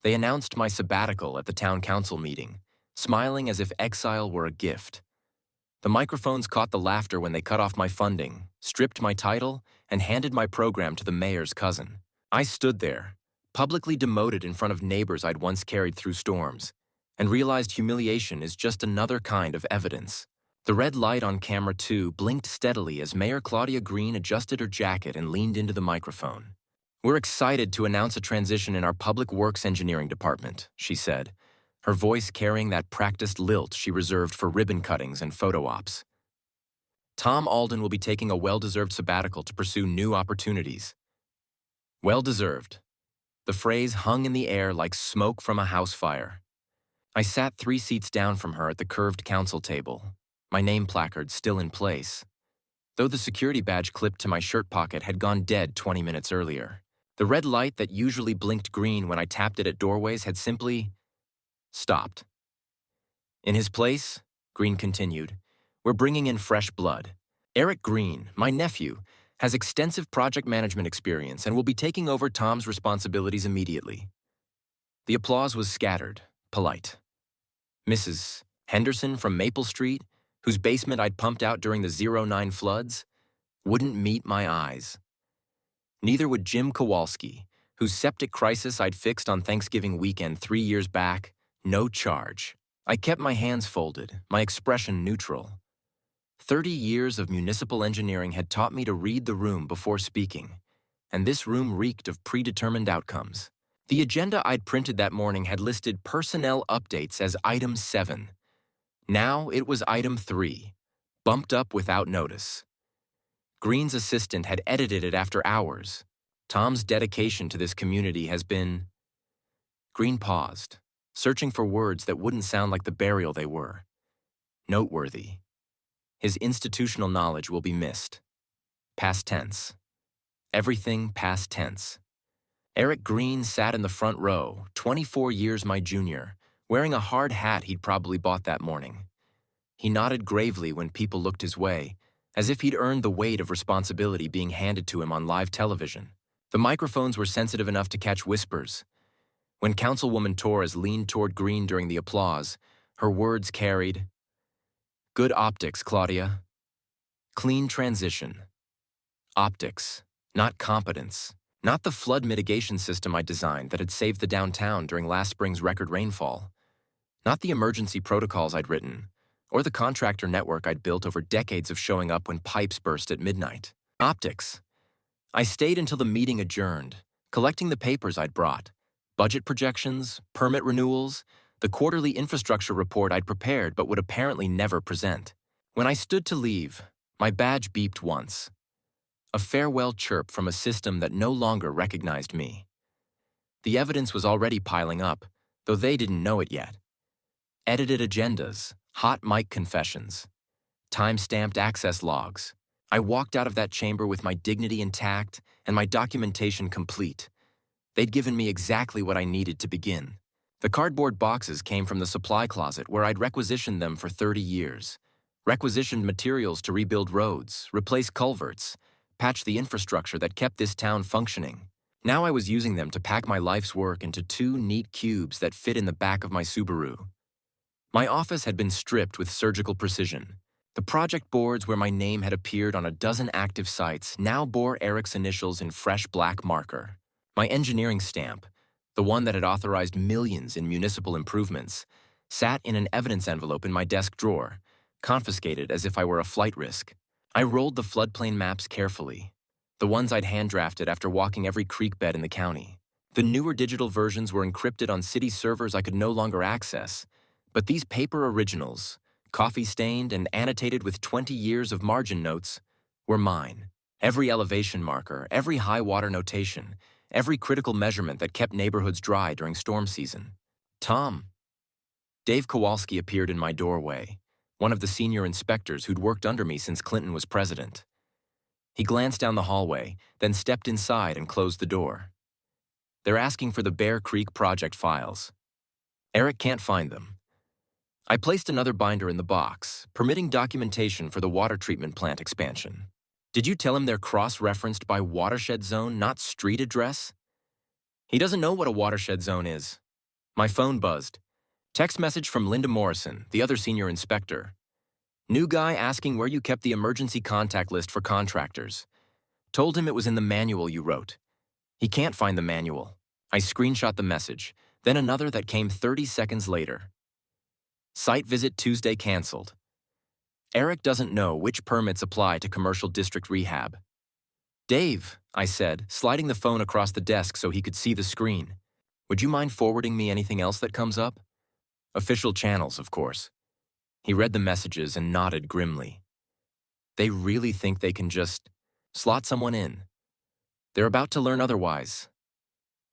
They announced my sabbatical at the town council meeting, smiling as if exile were a gift. The microphones caught the laughter when they cut off my funding, stripped my title, and handed my program to the mayor's cousin. I stood there, publicly demoted in front of neighbors I'd once carried through storms, and realized humiliation is just another kind of evidence. The red light on camera 2 blinked steadily as Mayor Claudia Green adjusted her jacket and leaned into the microphone. "We're excited to announce a transition in our public works engineering department," she said, her voice carrying that practiced lilt she reserved for ribbon cuttings and photo ops. "Tom Alden will be taking a well-deserved sabbatical to pursue new opportunities." Well-deserved. The phrase hung in the air like smoke from a house fire. I sat 3 seats down from her at the curved council table, my name placard still in place, though the security badge clipped to my shirt pocket had gone dead 20 minutes earlier. The red light that usually blinked green when I tapped it at doorways had simply stopped. "In his place," Green continued, "we're bringing in fresh blood. Eric Green, my nephew, has extensive project management experience and will be taking over Tom's responsibilities immediately." The applause was scattered, polite. Mrs. Henderson from Maple Street, whose basement I'd pumped out during the '09 floods, wouldn't meet my eyes. Neither would Jim Kowalski, whose septic crisis I'd fixed on Thanksgiving weekend 3 years back, no charge. I kept my hands folded, my expression neutral. 30 years of municipal engineering had taught me to read the room before speaking, and this room reeked of predetermined outcomes. The agenda I'd printed that morning had listed personnel updates as item 7. Now it was item 3, bumped up without notice. Green's assistant had edited it after hours. Tom's dedication to this community has been... Green paused, searching for words that wouldn't sound like the burial they were. Noteworthy. His institutional knowledge will be missed. Past tense. Everything past tense. Eric Green sat in the front row, 24 years my junior, wearing a hard hat he'd probably bought that morning. He nodded gravely when people looked his way, as if he'd earned the weight of responsibility being handed to him on live television. The microphones were sensitive enough to catch whispers. When Councilwoman Torres leaned toward Green during the applause, her words carried, "Good optics, Claudia. Clean transition. Optics, not competence. Not the flood mitigation system I designed that had saved the downtown during last spring's record rainfall. Not the emergency protocols I'd written, or the contractor network I'd built over decades of showing up when pipes burst at midnight. Optics. I stayed until the meeting adjourned, collecting the papers I'd brought, budget projections, permit renewals, the quarterly infrastructure report I'd prepared but would apparently never present. When I stood to leave, my badge beeped once. A farewell chirp from a system that no longer recognized me. The evidence was already piling up, though they didn't know it yet. Edited agendas, hot mic confessions, time-stamped access logs. I walked out of that chamber with my dignity intact and my documentation complete. They'd given me exactly what I needed to begin. The cardboard boxes came from the supply closet where I'd requisitioned them for 30 years. Requisitioned materials to rebuild roads, replace culverts, patch the infrastructure that kept this town functioning. Now I was using them to pack my life's work into 2 neat cubes that fit in the back of my Subaru. My office had been stripped with surgical precision. The project boards where my name had appeared on a dozen active sites now bore Eric's initials in fresh black marker. My engineering stamp, the one that had authorized millions in municipal improvements, sat in an evidence envelope in my desk drawer, confiscated as if I were a flight risk. I rolled the floodplain maps carefully, the ones I'd hand-drafted after walking every creek bed in the county. The newer digital versions were encrypted on city servers I could no longer access, but these paper originals, coffee-stained and annotated with 20 years of margin notes, were mine. Every elevation marker, every high-water notation, every critical measurement that kept neighborhoods dry during storm season. Tom. Dave Kowalski appeared in my doorway, one of the senior inspectors who'd worked under me since Clinton was president. He glanced down the hallway, then stepped inside and closed the door. "They're asking for the Bear Creek project files. Eric can't find them." I placed another binder in the box, permitting documentation for the water treatment plant expansion. "Did you tell him they're cross-referenced by watershed zone, not street address?" "He doesn't know what a watershed zone is," My phone buzzed. Text message from Linda Morrison, the other senior inspector. New guy asking where you kept the emergency contact list for contractors. Told him it was in the manual you wrote. He can't find the manual. I screenshot the message, then another that came 30 seconds later. Site visit Tuesday canceled. Eric doesn't know which permits apply to commercial district rehab. Dave, I said, sliding the phone across the desk so he could see the screen. Would you mind forwarding me anything else that comes up? Official channels, of course. He read the messages and nodded grimly. They really think they can just slot someone in. They're about to learn otherwise.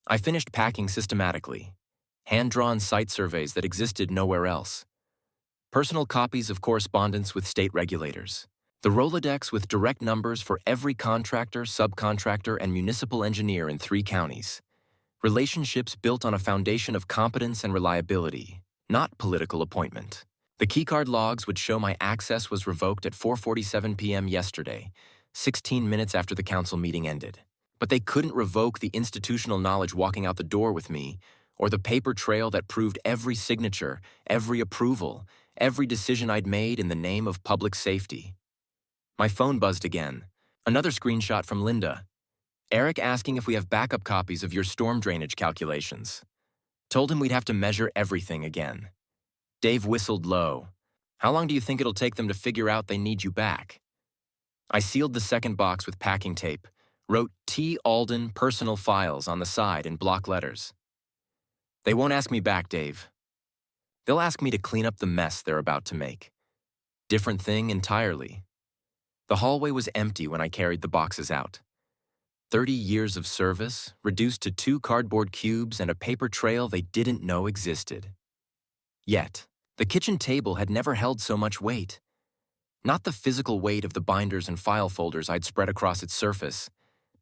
I finished packing systematically. Hand-drawn site surveys that existed nowhere else. Personal copies of correspondence with state regulators. The Rolodex with direct numbers for every contractor, subcontractor, and municipal engineer in 3 counties. Relationships built on a foundation of competence and reliability, not political appointment. The keycard logs would show my access was revoked at 4:47 p.m. yesterday, 16 minutes after the council meeting ended. But they couldn't revoke the institutional knowledge walking out the door with me, or the paper trail that proved every signature, every approval, every decision I'd made in the name of public safety. My phone buzzed again. Another screenshot from Linda. Eric asking if we have backup copies of your storm drainage calculations. Told him we'd have to measure everything again. Dave whistled low. How long do you think it'll take them to figure out they need you back? I sealed the second box with packing tape, wrote T. Alden personal files on the side in block letters. They won't ask me back, Dave. They'll ask me to clean up the mess they're about to make. Different thing entirely. The hallway was empty when I carried the boxes out. 30 years of service, reduced to 2 cardboard cubes and a paper trail they didn't know existed. Yet, the kitchen table had never held so much weight. Not the physical weight of the binders and file folders I'd spread across its surface,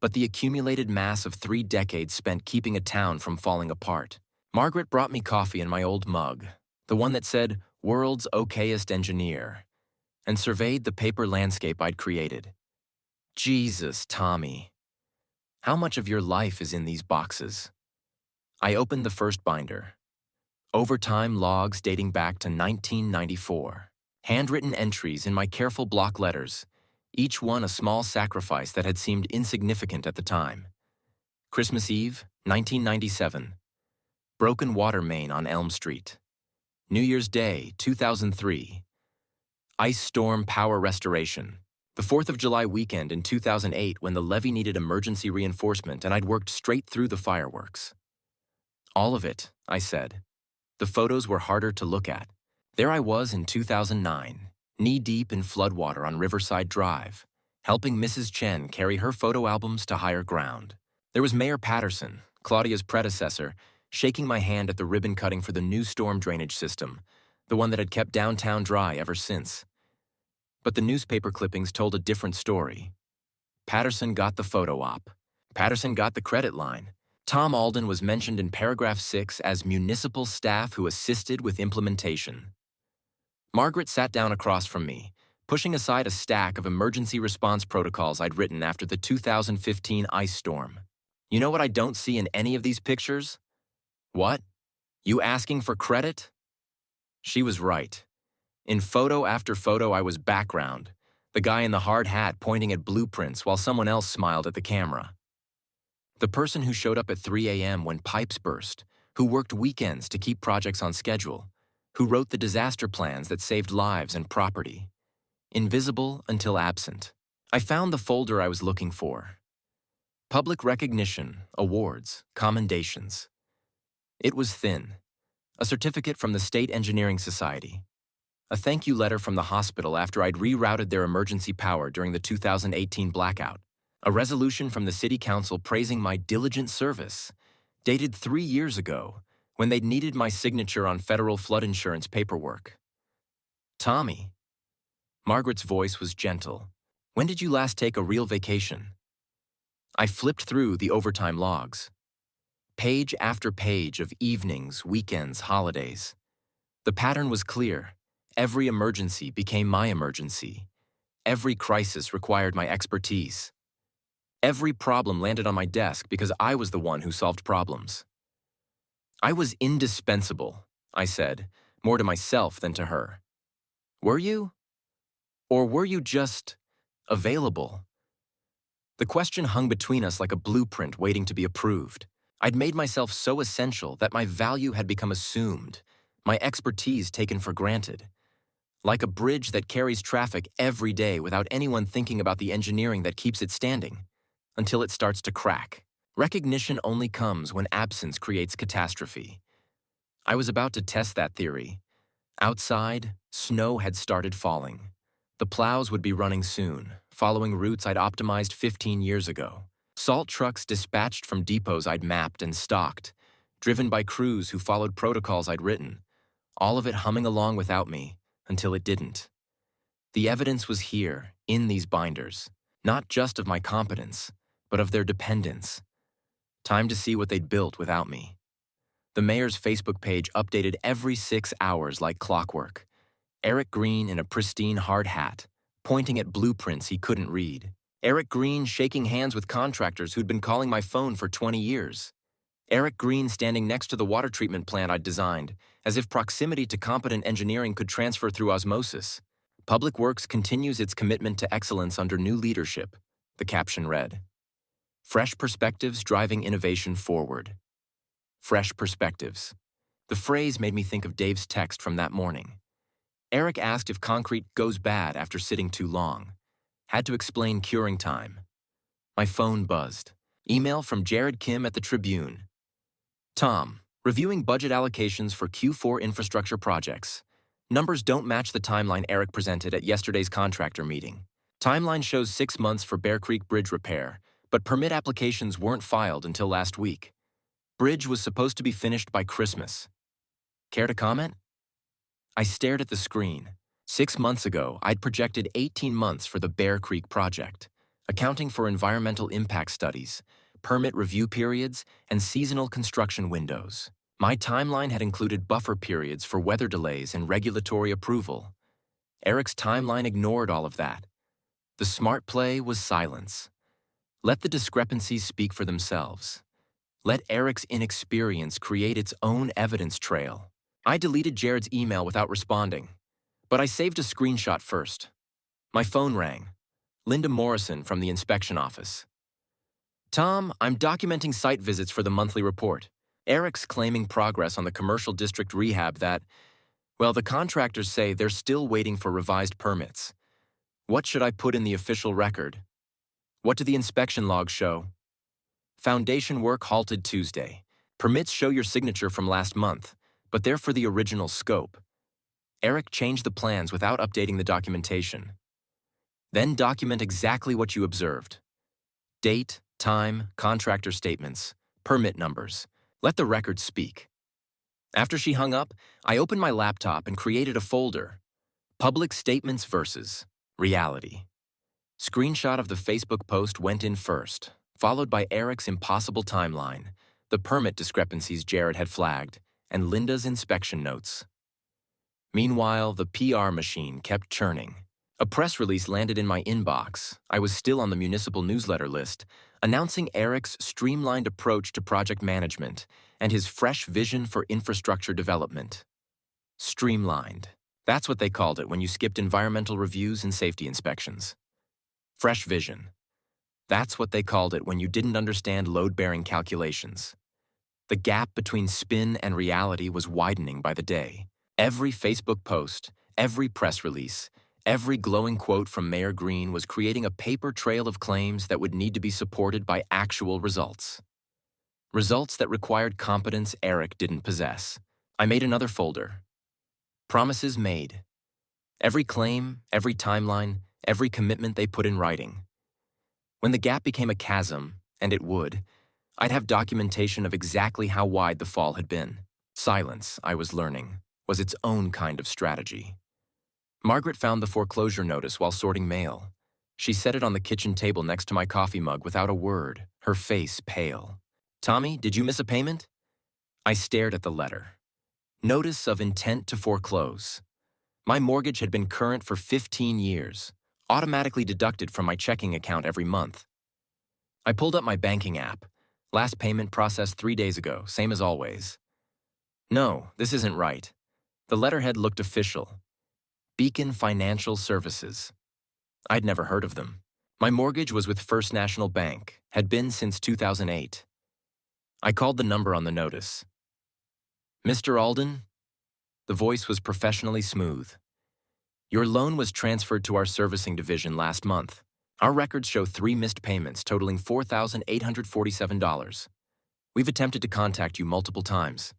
but the accumulated mass of 3 decades spent keeping a town from falling apart. Margaret brought me coffee in my old mug, the one that said, "World's okayest engineer," and surveyed the paper landscape I'd created. Jesus, Tommy. How much of your life is in these boxes? I opened the first binder. Overtime logs dating back to 1994. Handwritten entries in my careful block letters, each one a small sacrifice that had seemed insignificant at the time. Christmas Eve, 1997. Broken water main on Elm Street. New Year's Day, 2003. Ice storm power restoration. The 4th of July weekend in 2008 when the levee needed emergency reinforcement and I'd worked straight through the fireworks. All of it, I said. The photos were harder to look at. There I was in 2009, knee-deep in floodwater on Riverside Drive, helping Mrs. Chen carry her photo albums to higher ground. There was Mayor Patterson, Claudia's predecessor, shaking my hand at the ribbon cutting for the new storm drainage system, the one that had kept downtown dry ever since. But the newspaper clippings told a different story. Patterson got the photo op. Patterson got the credit line. Tom Alden was mentioned in paragraph 6 as municipal staff who assisted with implementation. Margaret sat down across from me, pushing aside a stack of emergency response protocols I'd written after the 2015 ice storm. You know what I don't see in any of these pictures? What? You asking for credit? She was right. In photo after photo I was background, the guy in the hard hat pointing at blueprints while someone else smiled at the camera. The person who showed up at 3 a.m. when pipes burst, who worked weekends to keep projects on schedule, who wrote the disaster plans that saved lives and property. Invisible until absent. I found the folder I was looking for. Public recognition, awards, commendations. It was thin. A certificate from the State Engineering Society. A thank you letter from the hospital after I'd rerouted their emergency power during the 2018 blackout. A resolution from the City Council praising my diligent service, dated 3 years ago, when they'd needed my signature on federal flood insurance paperwork. Tommy. Margaret's voice was gentle. When did you last take a real vacation? I flipped through the overtime logs. Page after page of evenings, weekends, holidays. The pattern was clear. Every emergency became my emergency. Every crisis required my expertise. Every problem landed on my desk because I was the one who solved problems. I was indispensable, I said, more to myself than to her. Were you? Or were you just available? The question hung between us like a blueprint waiting to be approved. I'd made myself so essential that my value had become assumed, my expertise taken for granted. Like a bridge that carries traffic every day without anyone thinking about the engineering that keeps it standing, until it starts to crack. Recognition only comes when absence creates catastrophe. I was about to test that theory. Outside, snow had started falling. The plows would be running soon, following routes I'd optimized 15 years ago. Salt trucks dispatched from depots I'd mapped and stocked, driven by crews who followed protocols I'd written, all of it humming along without me, until it didn't. The evidence was here, in these binders, not just of my competence, but of their dependence. Time to see what they'd built without me. The mayor's Facebook page updated every 6 hours like clockwork. Eric Green in a pristine hard hat, pointing at blueprints he couldn't read. Eric Green shaking hands with contractors who'd been calling my phone for 20 years. Eric Green standing next to the water treatment plant I'd designed, as if proximity to competent engineering could transfer through osmosis. Public Works continues its commitment to excellence under new leadership, the caption read. Fresh perspectives driving innovation forward. Fresh perspectives. The phrase made me think of Dave's text from that morning. Eric asked if concrete goes bad after sitting too long. Had to explain curing time. My phone buzzed. Email from Jared Kim at the Tribune. Tom, reviewing budget allocations for Q4 infrastructure projects. Numbers don't match the timeline Eric presented at yesterday's contractor meeting. Timeline shows 6 months for Bear Creek Bridge repair, but permit applications weren't filed until last week. Bridge was supposed to be finished by Christmas. Care to comment? I stared at the screen. 6 months ago, I'd projected 18 months for the Bear Creek project, accounting for environmental impact studies, permit review periods, and seasonal construction windows. My timeline had included buffer periods for weather delays and regulatory approval. Eric's timeline ignored all of that. The smart play was silence. Let the discrepancies speak for themselves. Let Eric's inexperience create its own evidence trail. I deleted Jared's email without responding, but I saved a screenshot first. My phone rang. Linda Morrison from the inspection office. Tom, I'm documenting site visits for the monthly report. Eric's claiming progress on the commercial district rehab that, well, the contractors say they're still waiting for revised permits. What should I put in the official record? What do the inspection logs show? Foundation work halted Tuesday. Permits show your signature from last month, but they're for the original scope. Eric changed the plans without updating the documentation. Then document exactly what you observed. Date, time, contractor statements, permit numbers. Let the record speak. After she hung up, I opened my laptop and created a folder. Public statements versus reality. Screenshot of the Facebook post went in first, followed by Eric's impossible timeline, the permit discrepancies Jared had flagged, and Linda's inspection notes. Meanwhile, the PR machine kept churning. A press release landed in my inbox. I was still on the municipal newsletter list, announcing Eric's streamlined approach to project management and his fresh vision for infrastructure development. Streamlined. That's what they called it when you skipped environmental reviews and safety inspections. Fresh vision. That's what they called it when you didn't understand load-bearing calculations. The gap between spin and reality was widening by the day. Every Facebook post, every press release, every glowing quote from Mayor Green was creating a paper trail of claims that would need to be supported by actual results. Results that required competence Eric didn't possess. I made another folder. Promises made. Every claim, every timeline, every commitment they put in writing. When the gap became a chasm, and it would, I'd have documentation of exactly how wide the fall had been. Silence, I was learning, was its own kind of strategy. Margaret found the foreclosure notice while sorting mail. She set it on the kitchen table next to my coffee mug without a word, her face pale. Tommy, did you miss a payment? I stared at the letter. Notice of intent to foreclose. My mortgage had been current for 15 years, automatically deducted from my checking account every month. I pulled up my banking app. Last payment processed 3 days ago, same as always. No, this isn't right. The letterhead looked official. Beacon Financial Services. I'd never heard of them. My mortgage was with First National Bank, had been since 2008. I called the number on the notice. Mr. Alden? The voice was professionally smooth. Your loan was transferred to our servicing division last month. Our records show 3 missed payments totaling $4,847. We've attempted to contact you multiple times.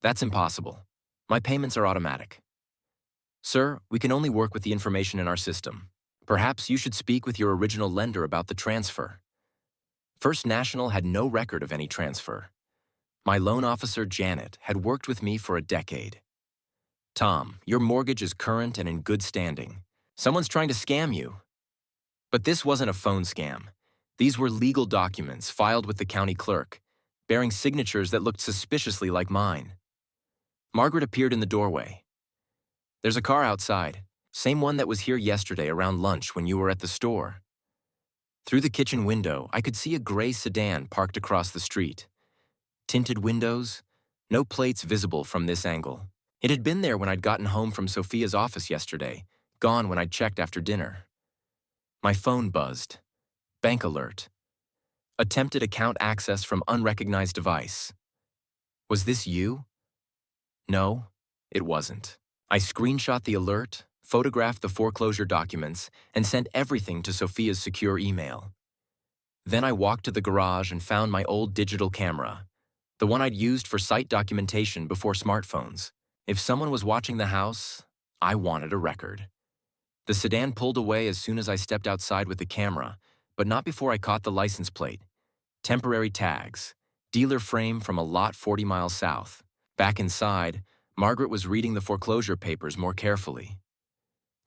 That's impossible. My payments are automatic. Sir, we can only work with the information in our system. Perhaps you should speak with your original lender about the transfer. First National had no record of any transfer. My loan officer, Janet, had worked with me for a decade. Tom, your mortgage is current and in good standing. Someone's trying to scam you. But this wasn't a phone scam. These were legal documents filed with the county clerk, bearing signatures that looked suspiciously like mine. Margaret appeared in the doorway. There's a car outside, same one that was here yesterday around lunch when you were at the store. Through the kitchen window, I could see a gray sedan parked across the street. Tinted windows, no plates visible from this angle. It had been there when I'd gotten home from Sophia's office yesterday, gone when I'd checked after dinner. My phone buzzed. Bank alert. Attempted account access from unrecognized device. Was this you? No, it wasn't. I screenshot the alert, photographed the foreclosure documents, and sent everything to Sophia's secure email. Then I walked to the garage and found my old digital camera, the one I'd used for site documentation before smartphones. If someone was watching the house, I wanted a record. The sedan pulled away as soon as I stepped outside with the camera, but not before I caught the license plate. Temporary tags, dealer frame from a lot 40 miles south. Back inside, Margaret was reading the foreclosure papers more carefully.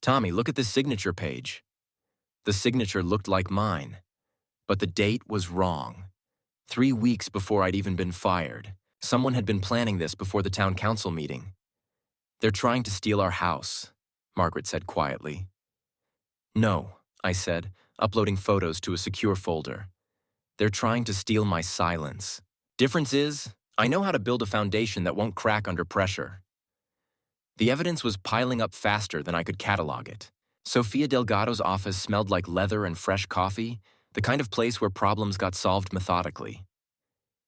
Tommy, look at this signature page. The signature looked like mine, but the date was wrong. 3 weeks before I'd even been fired. Someone had been planning this before the town council meeting. They're trying to steal our house, Margaret said quietly. No, I said, uploading photos to a secure folder. They're trying to steal my silence. Difference is, I know how to build a foundation that won't crack under pressure. The evidence was piling up faster than I could catalog it. Sofia Delgado's office smelled like leather and fresh coffee, the kind of place where problems got solved methodically.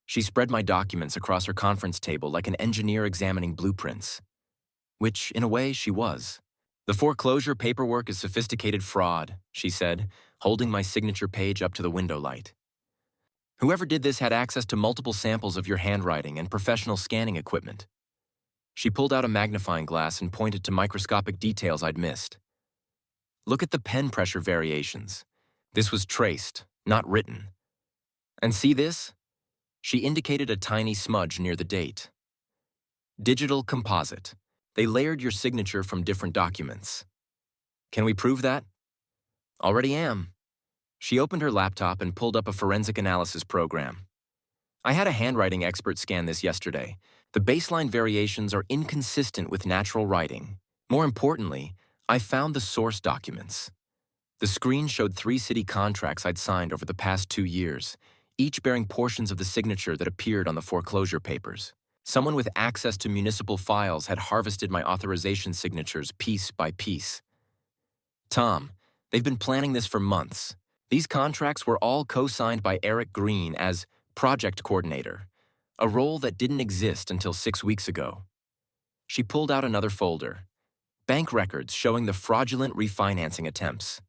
She spread my documents across her conference table like an engineer examining blueprints. Which, in a way, she was. The foreclosure paperwork is sophisticated fraud, she said, holding my signature page up to the window light. Whoever did this had access to multiple samples of your handwriting and professional scanning equipment. She pulled out a magnifying glass and pointed to microscopic details I'd missed. Look at the pen pressure variations. This was traced, not written. And see this? She indicated a tiny smudge near the date. Digital composite. They layered your signature from different documents. Can we prove that? Already am. She opened her laptop and pulled up a forensic analysis program. I had a handwriting expert scan this yesterday. The baseline variations are inconsistent with natural writing. More importantly, I found the source documents. The screen showed 3 city contracts I'd signed over the past 2 years, each bearing portions of the signature that appeared on the foreclosure papers. Someone with access to municipal files had harvested my authorization signatures piece by piece. Tom, they've been planning this for months. These contracts were all co-signed by Eric Green as project coordinator, a role that didn't exist until 6 weeks ago. She pulled out another folder. Bank records showing the fraudulent refinancing attempts.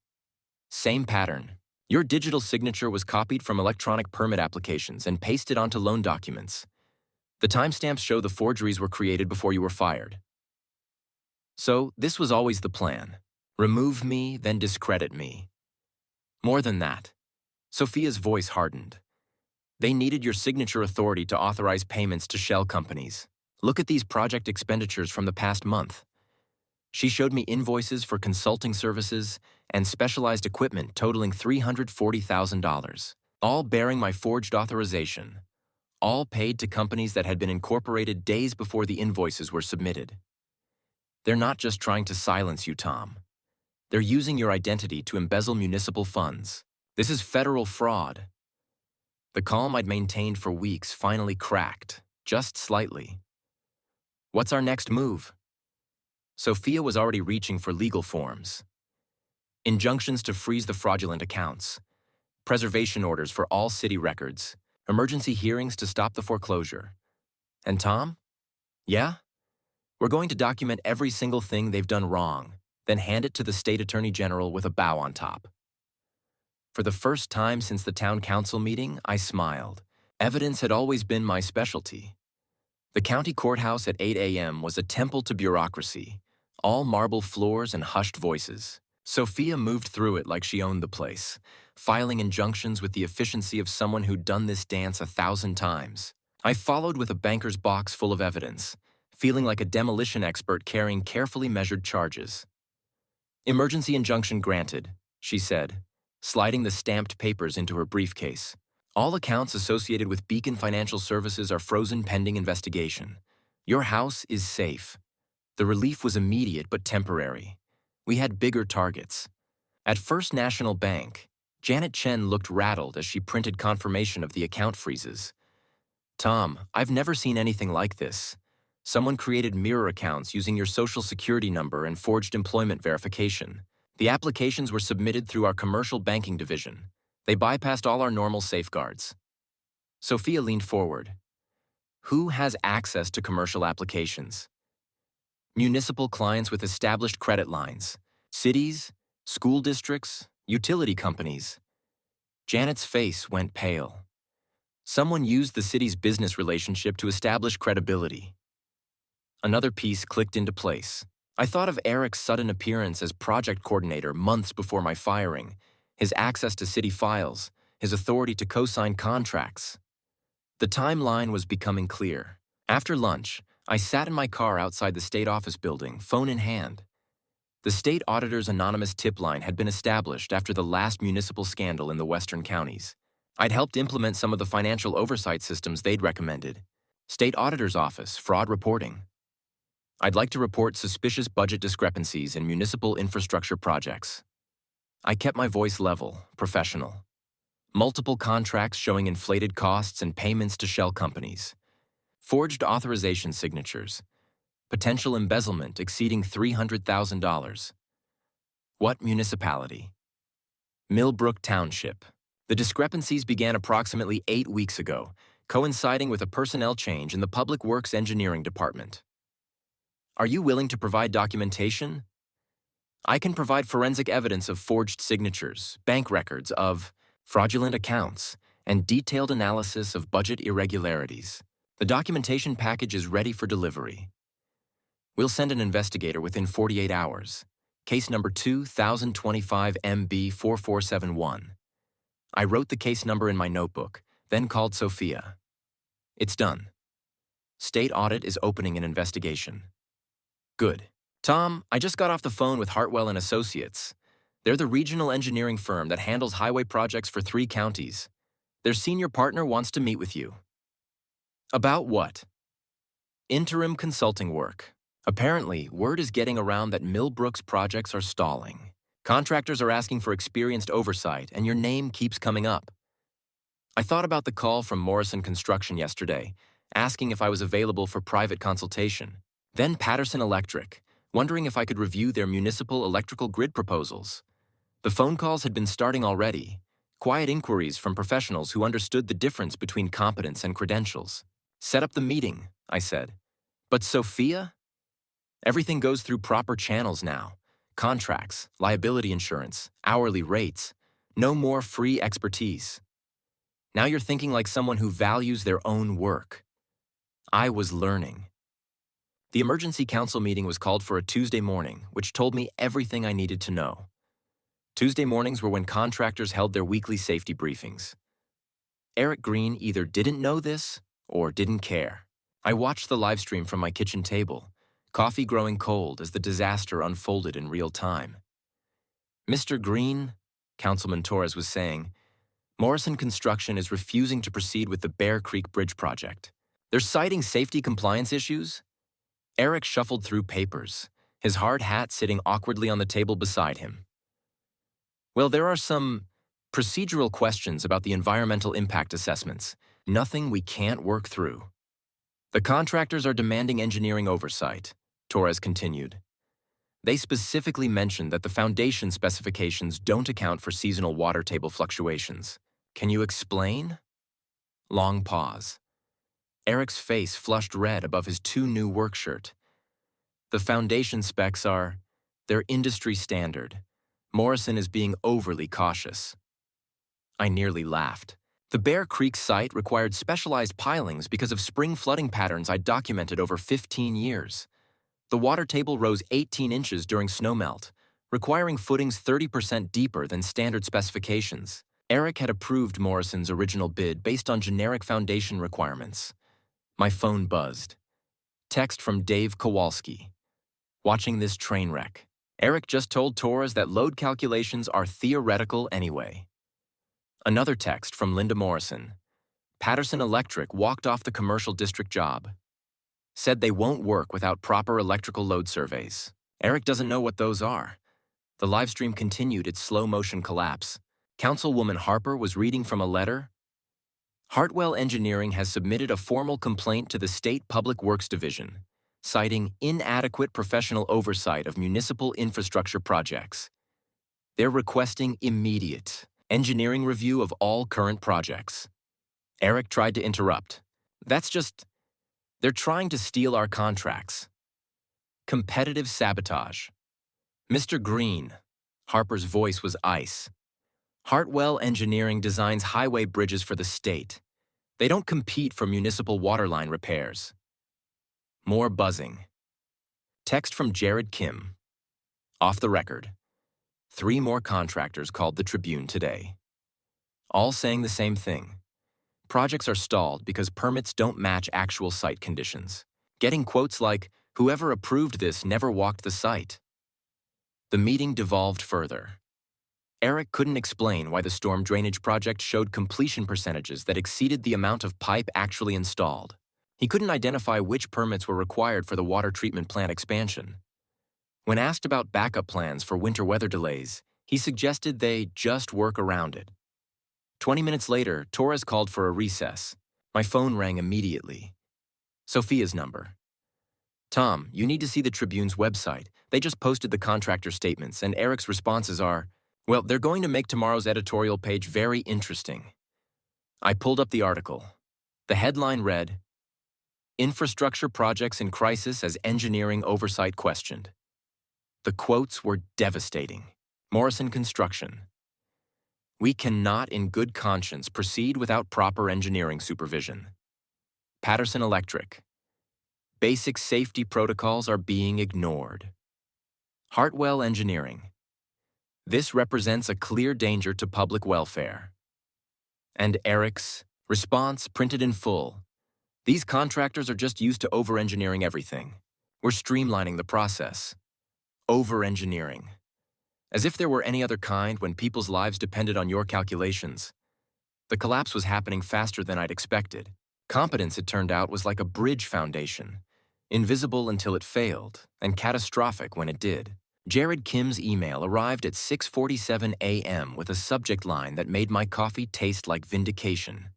Same pattern. Your digital signature was copied from electronic permit applications and pasted onto loan documents. The timestamps show the forgeries were created before you were fired. So, this was always the plan. Remove me, then discredit me. More than that. Sophia's voice hardened. They needed your signature authority to authorize payments to shell companies. Look at these project expenditures from the past month. She showed me invoices for consulting services and specialized equipment totaling $340,000, all bearing my forged authorization, all paid to companies that had been incorporated days before the invoices were submitted. They're not just trying to silence you, Tom. They're using your identity to embezzle municipal funds. This is federal fraud. The calm I'd maintained for weeks finally cracked, just slightly. What's our next move? Sophia was already reaching for legal forms. Injunctions to freeze the fraudulent accounts, preservation orders for all city records, emergency hearings to stop the foreclosure. And Tom? Yeah? We're going to document every single thing they've done wrong, then hand it to the state attorney general with a bow on top. For the first time since the town council meeting, I smiled. Evidence had always been my specialty. The county courthouse at 8 a.m. was a temple to bureaucracy, all marble floors and hushed voices. Sophia moved through it like she owned the place, filing injunctions with the efficiency of someone who'd done this dance 1,000 times. I followed with a banker's box full of evidence, feeling like a demolition expert carrying carefully measured charges. Emergency injunction granted, she said, sliding the stamped papers into her briefcase. All accounts associated with Beacon Financial Services are frozen pending investigation. Your house is safe. The relief was immediate but temporary. We had bigger targets. At First National Bank, Janet Chen looked rattled as she printed confirmation of the account freezes. Tom, I've never seen anything like this. Someone created mirror accounts using your social security number and forged employment verification. The applications were submitted through our commercial banking division. They bypassed all our normal safeguards. Sophia leaned forward. Who has access to commercial applications? Municipal clients with established credit lines, cities, school districts, utility companies. Janet's face went pale. Someone used the city's business relationship to establish credibility. Another piece clicked into place. I thought of Eric's sudden appearance as project coordinator months before my firing, his access to city files, his authority to co-sign contracts. The timeline was becoming clear. After lunch, I sat in my car outside the state office building, phone in hand. The state auditor's anonymous tip line had been established after the last municipal scandal in the western counties. I'd helped implement some of the financial oversight systems they'd recommended. State auditor's office, fraud reporting. I'd like to report suspicious budget discrepancies in municipal infrastructure projects. I kept my voice level, professional. Multiple contracts showing inflated costs and payments to shell companies. Forged authorization signatures. Potential embezzlement exceeding $300,000. What municipality? Millbrook Township. The discrepancies began approximately 8 weeks ago, coinciding with a personnel change in the Public Works Engineering Department. Are you willing to provide documentation? I can provide forensic evidence of forged signatures, bank records of fraudulent accounts, and detailed analysis of budget irregularities. The documentation package is ready for delivery. We'll send an investigator within 48 hours. Case number 2025 MB4471. I wrote the case number in my notebook, then called Sophia. It's done. State audit is opening an investigation. Good. Tom, I just got off the phone with Hartwell and Associates. They're the regional engineering firm that handles highway projects for 3 counties. Their senior partner wants to meet with you. About what? Interim consulting work. Apparently, word is getting around that Millbrook's projects are stalling. Contractors are asking for experienced oversight, and your name keeps coming up. I thought about the call from Morrison Construction yesterday, asking if I was available for private consultation. Then Patterson Electric, wondering if I could review their municipal electrical grid proposals. The phone calls had been starting already, quiet inquiries from professionals who understood the difference between competence and credentials. Set up the meeting, I said. But Sophia? Everything goes through proper channels now. Contracts, liability insurance, hourly rates. No more free expertise. Now you're thinking like someone who values their own work. I was learning. The emergency council meeting was called for a Tuesday morning, which told me everything I needed to know. Tuesday mornings were when contractors held their weekly safety briefings. Eric Green either didn't know this or didn't care. I watched the live stream from my kitchen table, coffee growing cold as the disaster unfolded in real time. Mr. Green, Councilman Torres was saying, Morrison Construction is refusing to proceed with the Bear Creek Bridge project. They're citing safety compliance issues. Eric shuffled through papers, his hard hat sitting awkwardly on the table beside him. Well, there are some procedural questions about the environmental impact assessments, nothing we can't work through. The contractors are demanding engineering oversight, Torres continued. They specifically mentioned that the foundation specifications don't account for seasonal water table fluctuations. Can you explain? Long pause. Eric's face flushed red above his new work shirt. The foundation specs they're industry standard. Morrison is being overly cautious. I nearly laughed. The Bear Creek site required specialized pilings because of spring flooding patterns I'd documented over 15 years. The water table rose 18 inches during snowmelt, requiring footings 30% deeper than standard specifications. Eric had approved Morrison's original bid based on generic foundation requirements. My phone buzzed. Text from Dave Kowalski. Watching this train wreck. Eric just told Torres that load calculations are theoretical anyway. Another text from Linda Morrison. Patterson Electric walked off the commercial district job. Said they won't work without proper electrical load surveys. Eric doesn't know what those are. The livestream continued its slow-motion collapse. Councilwoman Harper was reading from a letter. Hartwell Engineering has submitted a formal complaint to the State Public Works Division, citing inadequate professional oversight of municipal infrastructure projects. They're requesting immediate engineering review of all current projects. Eric tried to interrupt. They're trying to steal our contracts. Competitive sabotage. Mr. Green. Harper's voice was ice. Hartwell Engineering designs highway bridges for the state. They don't compete for municipal waterline repairs. More buzzing. Text from Jared Kim. Off the record. 3 more contractors called the Tribune today. All saying the same thing. Projects are stalled because permits don't match actual site conditions. Getting quotes like, "Whoever approved this never walked the site." The meeting devolved further. Eric couldn't explain why the storm drainage project showed completion percentages that exceeded the amount of pipe actually installed. He couldn't identify which permits were required for the water treatment plant expansion. When asked about backup plans for winter weather delays, he suggested they just work around it. 20 minutes later, Torres called for a recess. My phone rang immediately. Sophia's number. "Tom, you need to see the Tribune's website. They just posted the contractor statements, and Eric's responses are, well, they're going to make tomorrow's editorial page very interesting." I pulled up the article. The headline read, "Infrastructure Projects in Crisis as Engineering Oversight Questioned." The quotes were devastating. Morrison Construction. "We cannot in good conscience proceed without proper engineering supervision." Patterson Electric. "Basic safety protocols are being ignored." Hartwell Engineering. "This represents a clear danger to public welfare." And Eric's response printed in full. "These contractors are just used to over-engineering everything. We're streamlining the process." Over-engineering. As if there were any other kind when people's lives depended on your calculations. The collapse was happening faster than I'd expected. Competence, it turned out, was like a bridge foundation, invisible until it failed, and catastrophic when it did. Jared Kim's email arrived at 6:47 a.m. with a subject line that made my coffee taste like vindication.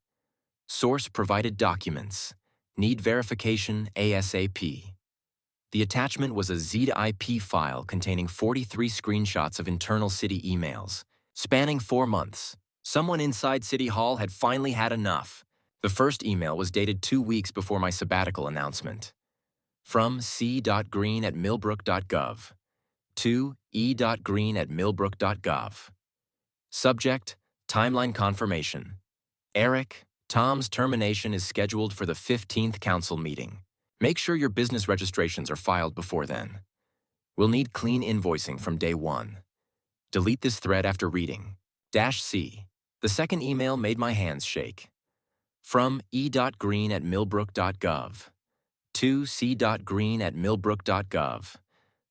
Source provided documents. Need verification ASAP. The attachment was a ZIP file containing 43 screenshots of internal city emails, spanning 4 months. Someone inside City Hall had finally had enough. The first email was dated 2 weeks before my sabbatical announcement. From c.green@millbrook.gov to e.green@millbrook.gov. Subject, timeline confirmation. Eric, Tom's termination is scheduled for the 15th council meeting. Make sure your business registrations are filed before then. We'll need clean invoicing from day 1. Delete this thread after reading. -C. The second email made my hands shake. From e.green@millbrook.gov to c.green@millbrook.gov.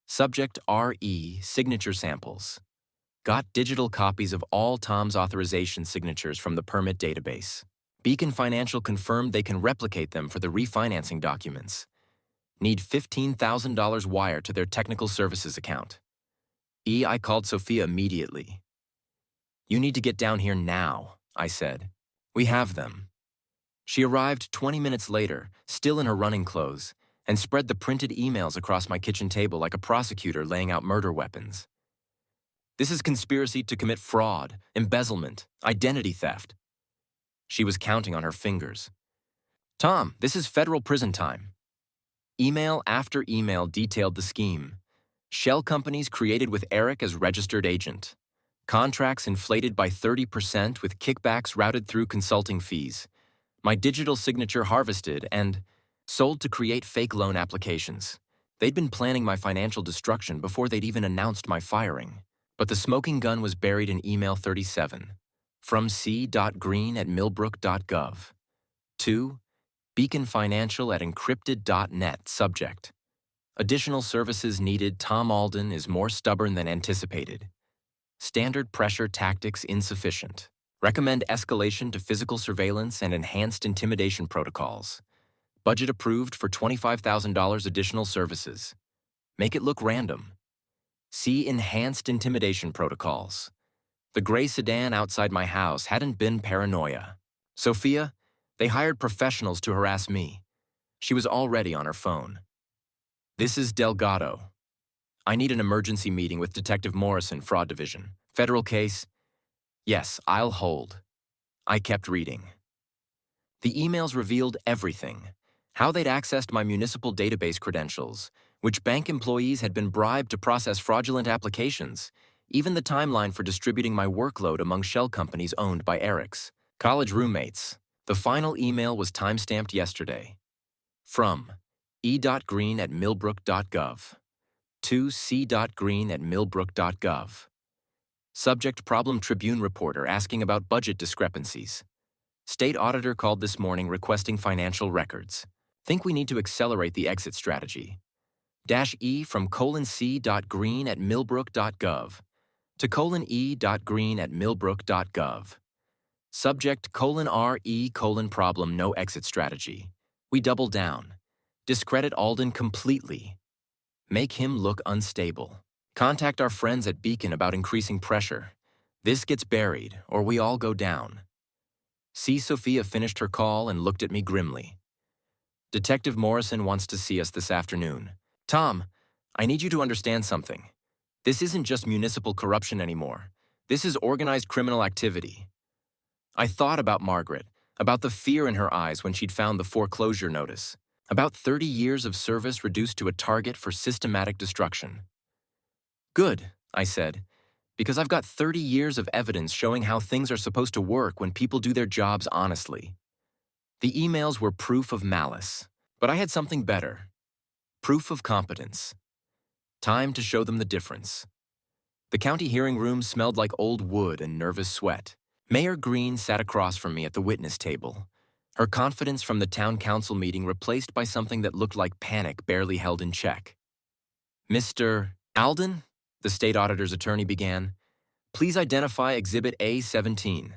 Subject RE signature samples. Got digital copies of all Tom's authorization signatures from the permit database. Beacon Financial confirmed they can replicate them for the refinancing documents. Need $15,000 wired to their technical services account. I called Sophia immediately. "You need to get down here now," I said. "We have them." She arrived 20 minutes later, still in her running clothes, and spread the printed emails across my kitchen table like a prosecutor laying out murder weapons. This is conspiracy to commit fraud, embezzlement, identity theft. She was counting on her fingers. Tom, this is federal prison time. Email after email detailed the scheme. Shell companies created with Eric as registered agent. Contracts inflated by 30% with kickbacks routed through consulting fees. My digital signature harvested and sold to create fake loan applications. They'd been planning my financial destruction before they'd even announced my firing. But the smoking gun was buried in email 37. From c.green@millbrook.gov. To beaconfinancial@encrypted.net. Subject. Additional services needed. Tom Alden is more stubborn than anticipated. Standard pressure tactics insufficient. Recommend escalation to physical surveillance and enhanced intimidation protocols. Budget approved for $25,000 additional services. Make it look random. See enhanced intimidation protocols. The gray sedan outside my house hadn't been paranoia. Sophia, they hired professionals to harass me. She was already on her phone. This is Delgado. I need an emergency meeting with Detective Morrison, Fraud Division. Federal case? Yes, I'll hold. I kept reading. The emails revealed everything. How they'd accessed my municipal database credentials, which bank employees had been bribed to process fraudulent applications, even the timeline for distributing my workload among shell companies owned by Eric's college roommates. The final email was timestamped yesterday. From e.green@millbrook.gov. To c.green@millbrook.gov. Subject: Problem Tribune reporter asking about budget discrepancies. State auditor called this morning requesting financial records. Think we need to accelerate the exit strategy. -e from c.green@millbrook.gov to e.green@millbrook.gov. Subject: -re: problem no exit strategy. We double down. Discredit Alden completely. Make him look unstable. Contact our friends at Beacon about increasing pressure. This gets buried, or we all go down. See, Sophia finished her call and looked at me grimly. Detective Morrison wants to see us this afternoon. Tom, I need you to understand something. This isn't just municipal corruption anymore. This is organized criminal activity. I thought about Margaret, about the fear in her eyes when she'd found the foreclosure notice, about 30 years of service reduced to a target for systematic destruction. Good, I said, because I've got 30 years of evidence showing how things are supposed to work when people do their jobs honestly. The emails were proof of malice, but I had something better. Proof of competence. Time to show them the difference. The county hearing room smelled like old wood and nervous sweat. Mayor Green sat across from me at the witness table, her confidence from the town council meeting replaced by something that looked like panic barely held in check. Mr. Alden, the state auditor's attorney began, please identify Exhibit A-17.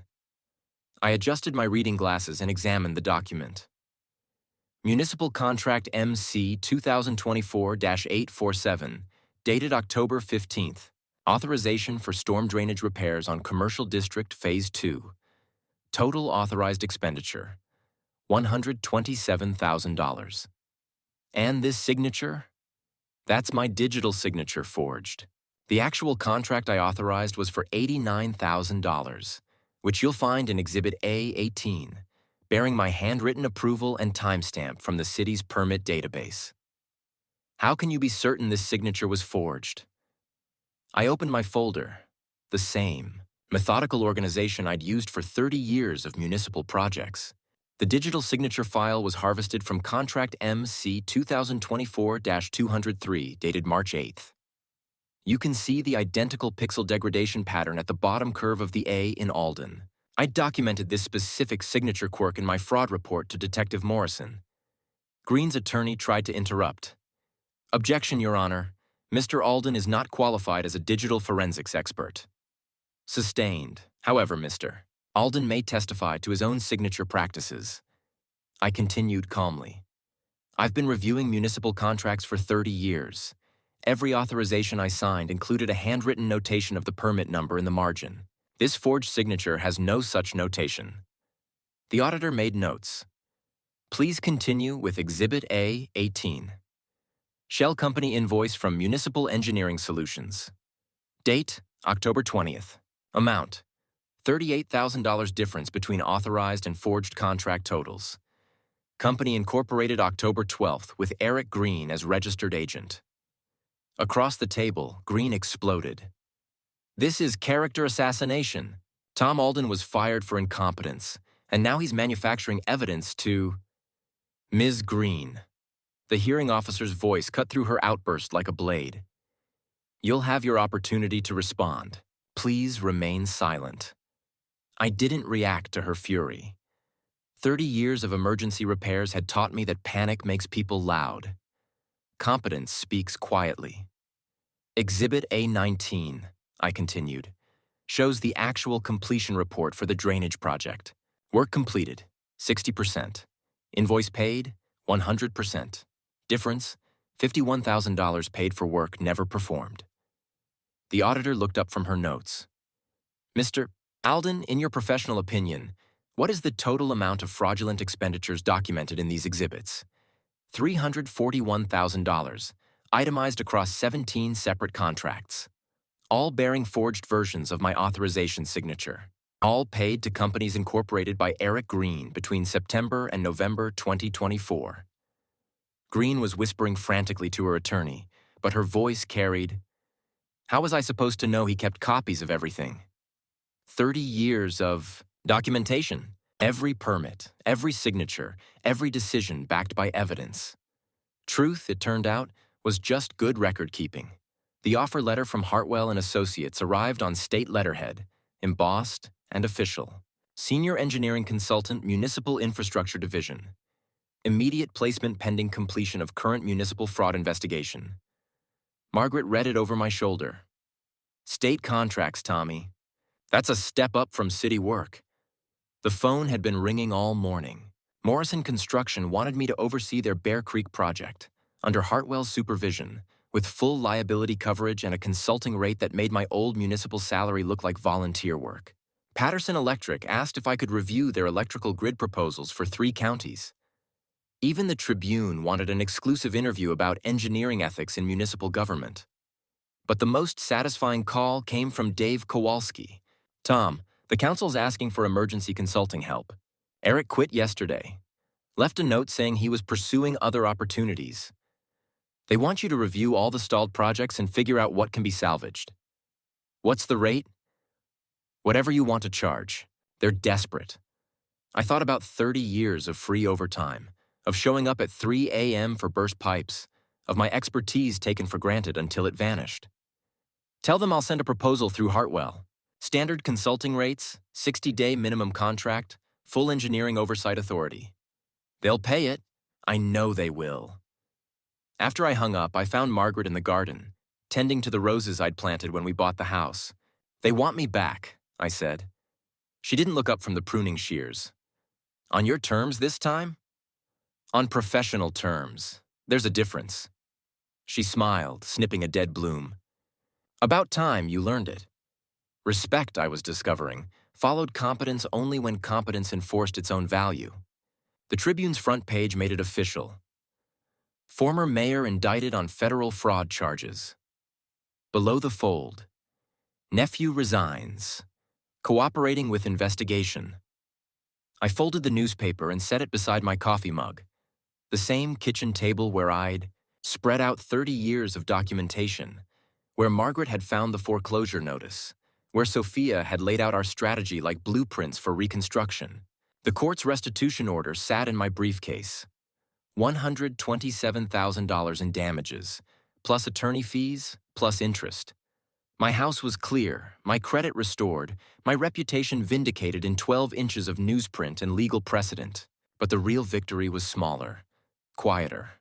I adjusted my reading glasses and examined the document. Municipal Contract MC 2024-847, dated October 15th. Authorization for storm drainage repairs on Commercial District Phase 2. Total authorized expenditure, $127,000. And this signature? That's my digital signature forged. The actual contract I authorized was for $89,000, which you'll find in Exhibit A-18, bearing my handwritten approval and timestamp from the city's permit database. How can you be certain this signature was forged? I opened my folder, the same methodical organization I'd used for 30 years of municipal projects. The digital signature file was harvested from Contract MC 2024-203, dated March 8th. You can see the identical pixel degradation pattern at the bottom curve of the A in Alden. I documented this specific signature quirk in my fraud report to Detective Morrison. Green's attorney tried to interrupt. Objection, Your Honor. Mr. Alden is not qualified as a digital forensics expert. Sustained. However, Mr. Alden may testify to his own signature practices. I continued calmly. I've been reviewing municipal contracts for 30 years. Every authorization I signed included a handwritten notation of the permit number in the margin. This forged signature has no such notation. The auditor made notes. Please continue with Exhibit A-18. Shell Company invoice from Municipal Engineering Solutions. Date, October 20th. Amount, $38,000 difference between authorized and forged contract totals. Company incorporated October 12th with Eric Green as registered agent. Across the table, Green exploded. This is character assassination. Tom Alden was fired for incompetence, and now he's manufacturing evidence to... Ms. Green. The hearing officer's voice cut through her outburst like a blade. You'll have your opportunity to respond. Please remain silent. I didn't react to her fury. 30 years of emergency repairs had taught me that panic makes people loud. Competence speaks quietly. Exhibit A-19, I continued, shows the actual completion report for the drainage project. Work completed, 60%. Invoice paid, 100%. Difference, $51,000 paid for work never performed. The auditor looked up from her notes. Mr. Alden, in your professional opinion, what is the total amount of fraudulent expenditures documented in these exhibits? $341,000, itemized across 17 separate contracts, all bearing forged versions of my authorization signature, all paid to companies incorporated by Eric Green between September and November 2024. Green was whispering frantically to her attorney, but her voice carried, "How was I supposed to know he kept copies of everything? 30 years of documentation, every permit, every signature, every decision backed by evidence. Truth, it turned out, was just good record-keeping. The offer letter from Hartwell and Associates arrived on state letterhead, embossed and official. Senior Engineering Consultant, Municipal Infrastructure Division. Immediate placement pending completion of current municipal fraud investigation." Margaret read it over my shoulder. State contracts, Tommy. That's a step up from city work. The phone had been ringing all morning. Morrison Construction wanted me to oversee their Bear Creek project, under Hartwell's supervision, with full liability coverage and a consulting rate that made my old municipal salary look like volunteer work. Patterson Electric asked if I could review their electrical grid proposals for 3 counties. Even the Tribune wanted an exclusive interview about engineering ethics in municipal government. But the most satisfying call came from Dave Kowalski. "Tom, the council's asking for emergency consulting help. Eric quit yesterday. Left a note saying he was pursuing other opportunities. They want you to review all the stalled projects and figure out what can be salvaged. What's the rate? Whatever you want to charge. They're desperate." I thought about 30 years of free overtime, of showing up at 3 a.m. for burst pipes, of my expertise taken for granted until it vanished. "Tell them I'll send a proposal through Hartwell. Standard consulting rates, 60-day minimum contract, full engineering oversight authority. They'll pay it. I know they will." After I hung up, I found Margaret in the garden, tending to the roses I'd planted when we bought the house. "They want me back," I said. She didn't look up from the pruning shears. "On your terms this time?" "On professional terms. There's a difference." She smiled, snipping a dead bloom. "About time you learned it." Respect, I was discovering, followed competence only when competence enforced its own value. The Tribune's front page made it official. Former mayor indicted on federal fraud charges. Below the fold, Nephew resigns. Cooperating with investigation. I folded the newspaper and set it beside my coffee mug, the same kitchen table where I'd spread out 30 years of documentation, where Margaret had found the foreclosure notice, where Sophia had laid out our strategy like blueprints for reconstruction. The court's restitution order sat in my briefcase. $127,000 in damages, plus attorney fees, plus interest. My house was clear, my credit restored, my reputation vindicated in 12 inches of newsprint and legal precedent. But the real victory was smaller, quieter.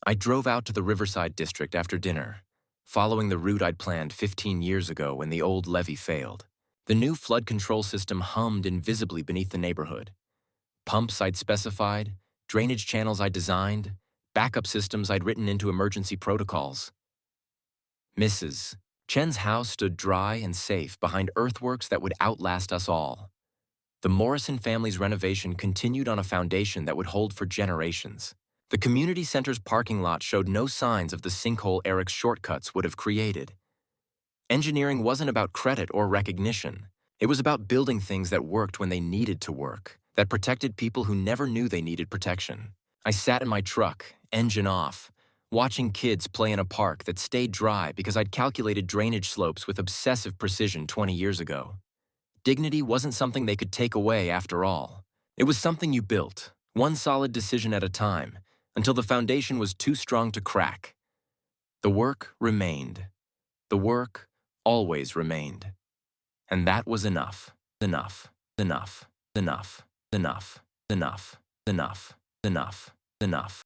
I drove out to the Riverside district after dinner, following the route I'd planned 15 years ago when the old levee failed. The new flood control system hummed invisibly beneath the neighborhood. Pumps I'd specified, drainage channels I'd designed, backup systems I'd written into emergency protocols. Mrs. Chen's house stood dry and safe behind earthworks that would outlast us all. The Morrison family's renovation continued on a foundation that would hold for generations. The community center's parking lot showed no signs of the sinkhole Eric's shortcuts would have created. Engineering wasn't about credit or recognition. It was about building things that worked when they needed to work, that protected people who never knew they needed protection. I sat in my truck, engine off, watching kids play in a park that stayed dry because I'd calculated drainage slopes with obsessive precision 20 years ago. Dignity wasn't something they could take away after all. It was something you built, one solid decision at a time, until the foundation was too strong to crack. The work remained. The work always remained. And that was enough. Enough. Enough. Enough. Enough. Enough. Enough. Enough. Enough.